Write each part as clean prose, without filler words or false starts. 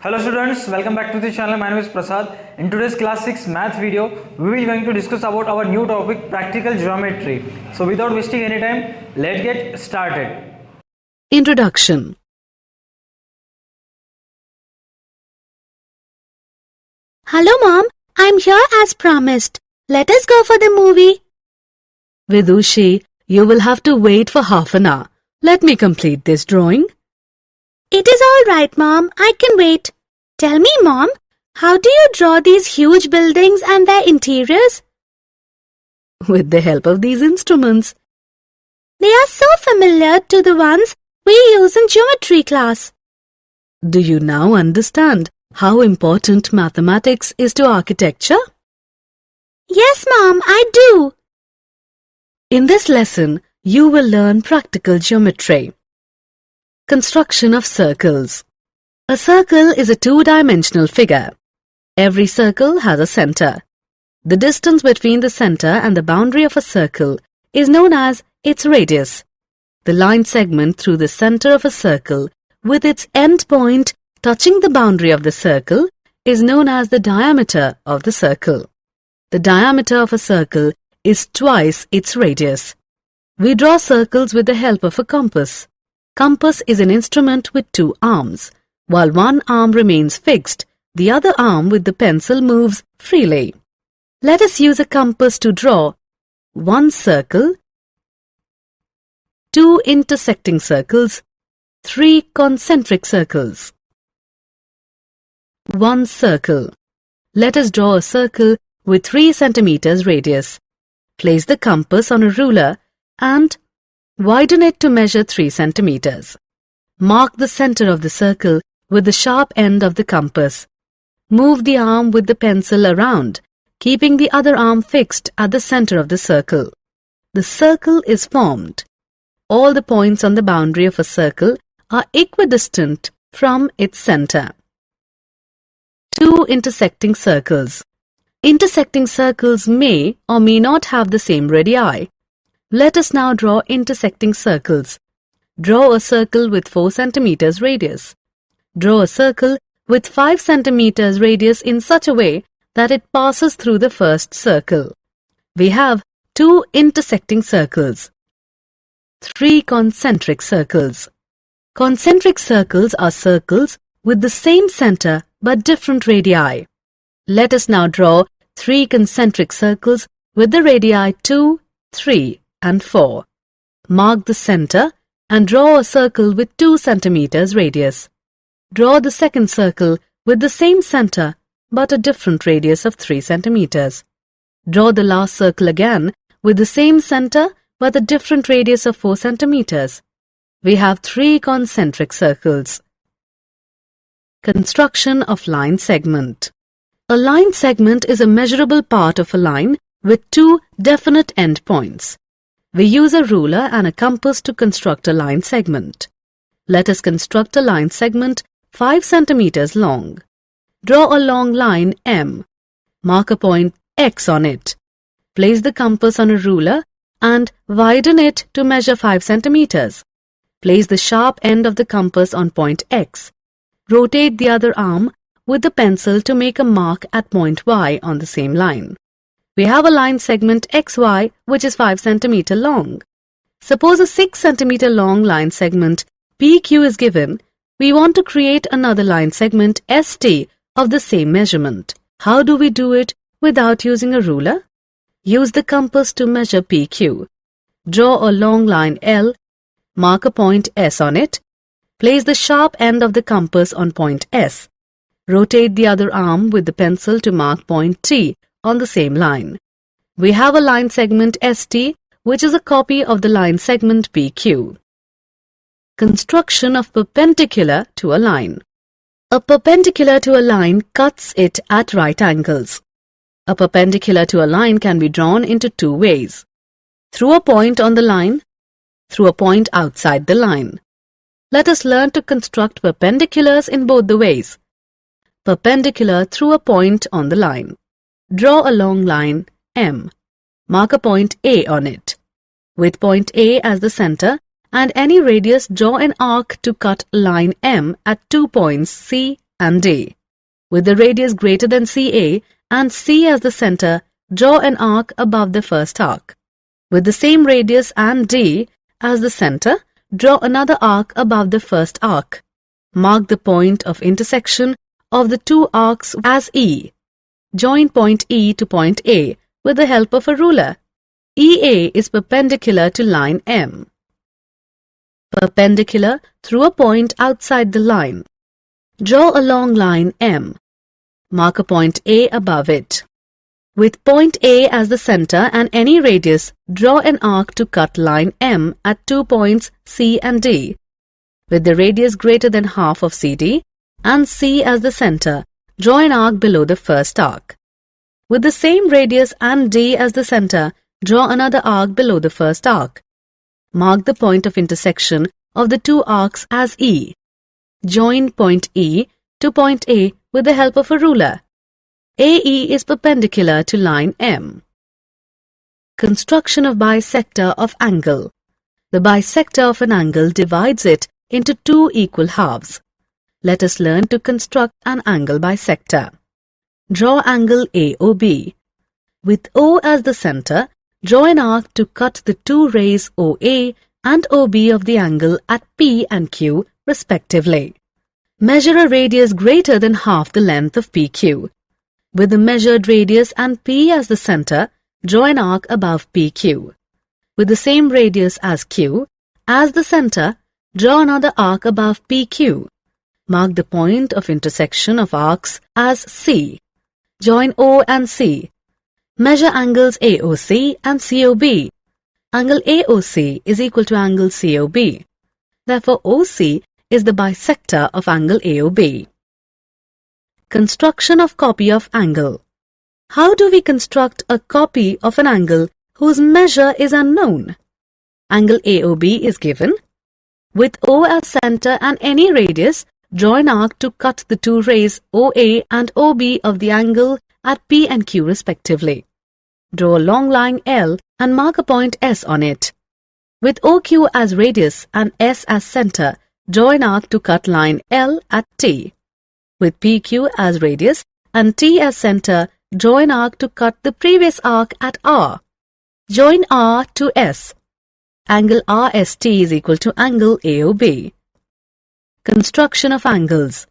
Hello students, welcome back to the channel. My name is Prasad. In today's class 6 math video, we will going to discuss about our new topic practical geometry. So without wasting any time, let's get started. Introduction. Hello Mom, I'm here as promised. Let us go for the movie. Vidushi, you will have to wait for half an hour. Let me complete this drawing. It is all right, Mom. I can wait. Tell me, Mom, how do you draw these huge buildings and their interiors? With the help of these instruments. They are so familiar to the ones we use in geometry class. Do you now understand how important mathematics is to architecture? Yes, Mom, I do. In this lesson, you will learn practical geometry. Construction of circles. A circle is a two-dimensional figure. Every circle has a center. The distance between the center and the boundary of a circle is known as its radius. The line segment through the center of a circle with its end point touching the boundary of the circle is known as the diameter of the circle. The diameter of a circle is twice its radius. We draw circles with the help of a compass. Compass is an instrument with two arms. While one arm remains fixed, the other arm with the pencil moves freely. Let us use a compass to draw one circle, two intersecting circles, three concentric circles. One circle. Let us draw a circle with 3 centimeters radius. Place the compass on a ruler and widen it to measure 3 centimeters. Mark the center of the circle with the sharp end of the compass. Move the arm with the pencil around, keeping the other arm fixed at the center of the circle. The circle is formed. All the points on the boundary of a circle are equidistant from its center. Two intersecting circles. Intersecting circles may or may not have the same radii. Let us now draw intersecting circles. Draw a circle with 4 centimeters radius. Draw a circle with 5 centimeters radius in such a way that it passes through the first circle. We have 2 intersecting circles. 3 concentric circles. Concentric circles are circles with the same center but different radii. Let us now draw 3 concentric circles with the radii 2, 3 and 4. Mark the center and draw a circle with 2 centimeters radius. Draw the second circle with the same center but a different radius of 3 centimeters. Draw the last circle again with the same center but a different radius of 4 centimeters. We have 3 concentric circles. Construction of line segment. A line segment is a measurable part of a line with 2 definite endpoints. We use a ruler and a compass to construct a line segment. Let us construct a line segment 5 centimeters long. Draw a long line M. Mark a point X on it. Place the compass on a ruler and widen it to measure 5 centimeters. Place the sharp end of the compass on point X. Rotate the other arm with the pencil to make a mark at point Y on the same line. We have a line segment XY which is 5 centimeter long. Suppose a 6 centimeter long line segment PQ is given. We want to create another line segment ST of the same measurement. How do we do it without using a ruler? Use the compass to measure PQ. Draw a long line L. Mark a point S on it. Place the sharp end of the compass on point S. Rotate the other arm with the pencil to mark point T on the same line. We have a line segment ST which is a copy of the line segment PQ. Construction of perpendicular to a line. A perpendicular to a line cuts it at right angles. A perpendicular to a line can be drawn into 2 ways. Through a point on the line, through a point outside the line. Let us learn to construct perpendiculars in both the ways. Perpendicular through a point on the line. Draw a long line M. Mark a point A on it. With point A as the center and any radius, draw an arc to cut line M at 2 points C and D. With the radius greater than CA and C as the center, draw an arc above the first arc. With the same radius and D as the center, draw another arc above the first arc. Mark the point of intersection of the two arcs as E. Join point E to point A with the help of a ruler. EA is perpendicular to line M. Perpendicular through a point outside the line. Draw a long line M. Mark a point A above it. With point A as the center and any radius, draw an arc to cut line M at 2 points C and D. With the radius greater than half of CD and C as the center, draw an arc below the first arc. With the same radius and D as the center, draw another arc below the first arc. Mark the point of intersection of the two arcs as E. Join point E to point A with the help of a ruler. AE is perpendicular to line M. Construction of bisector of angle. The bisector of an angle divides it into two equal halves. Let us learn to construct an angle bisector. Draw angle AOB. With O as the center, draw an arc to cut the two rays OA and OB of the angle at P and Q respectively. Measure a radius greater than half the length of PQ. With the measured radius and P as the center, draw an arc above PQ. With the same radius as Q as the center, draw another arc above PQ. Mark the point of intersection of arcs as C. Join O and C. Measure angles AOC and COB. Angle AOC is equal to angle COB. Therefore, OC is the bisector of angle AOB. Construction of copy of angle. How do we construct a copy of an angle whose measure is unknown? Angle AOB is given. With O as center and any radius, draw an arc to cut the two rays OA and OB of the angle at P and Q respectively. Draw a long line L and mark a point S on it. With OQ as radius and S as center, draw an arc to cut line L at T. With PQ as radius and T as center, draw an arc to cut the previous arc at R. Join R to S. Angle RST is equal to angle AOB. Construction of angles.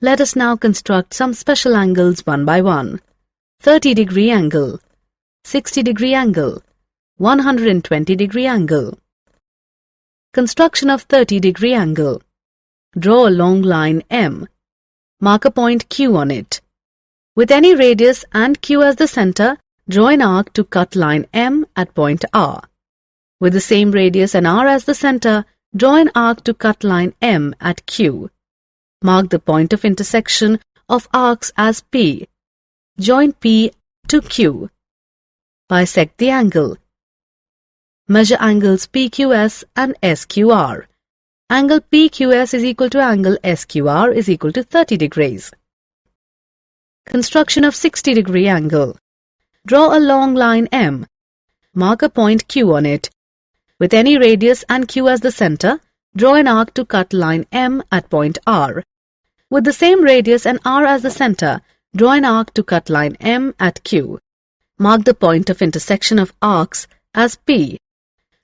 Let us now construct some special angles one by one. 30-degree angle, 60-degree angle, 120-degree angle. Construction of 30-degree angle. Draw a long line M. Mark a point Q on it. With any radius and Q as the center, draw an arc to cut line M at point R. With the same radius and R as the center, draw an arc to cut line M at Q. Mark the point of intersection of arcs as P. Join P to Q. Bisect the angle. Measure angles PQS and SQR. Angle PQS is equal to angle SQR is equal to 30 degrees. Construction of 60-degree angle. Draw a long line M. Mark a point Q on it. With any radius and Q as the center, draw an arc to cut line M at point R. With the same radius and R as the center, draw an arc to cut line M at Q. Mark the point of intersection of arcs as P.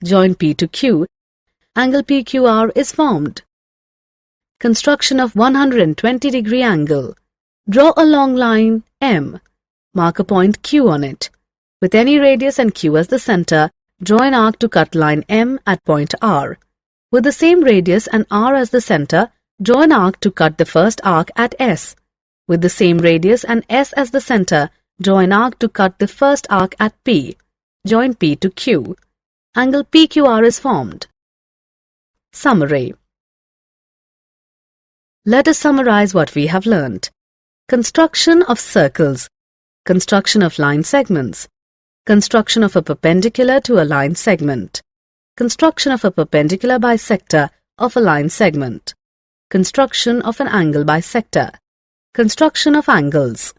Join P to Q. Angle PQR is formed. Construction of 120-degree angle. Draw a long line M. Mark a point Q on it. With any radius and Q as the center, draw an arc to cut line M at point R. With the same radius and R as the center, draw an arc to cut the first arc at S. With the same radius and S as the center, draw an arc to cut the first arc at P. Join P to Q. Angle PQR is formed. Summary. Let us summarize what we have learnt. Construction of circles. Construction of line segments. Construction of a perpendicular to a line segment. Construction of a perpendicular bisector of a line segment. Construction of an angle bisector. Construction of angles.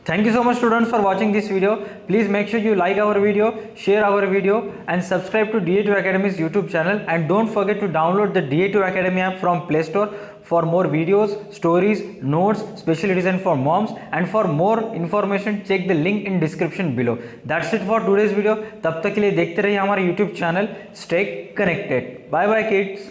Thank you so much students for watching this video. Please make sure you like our video, share our video and subscribe to da2 Academy's YouTube channel, and don't forget to download the da2 Academy app from Play Store for more videos, stories, notes, specially designed for moms, and for more information check the link in description below. That's it for today's video. तब तक के लिए देखते रहिए हमारा YouTube channel. Stay connected. Bye bye kids.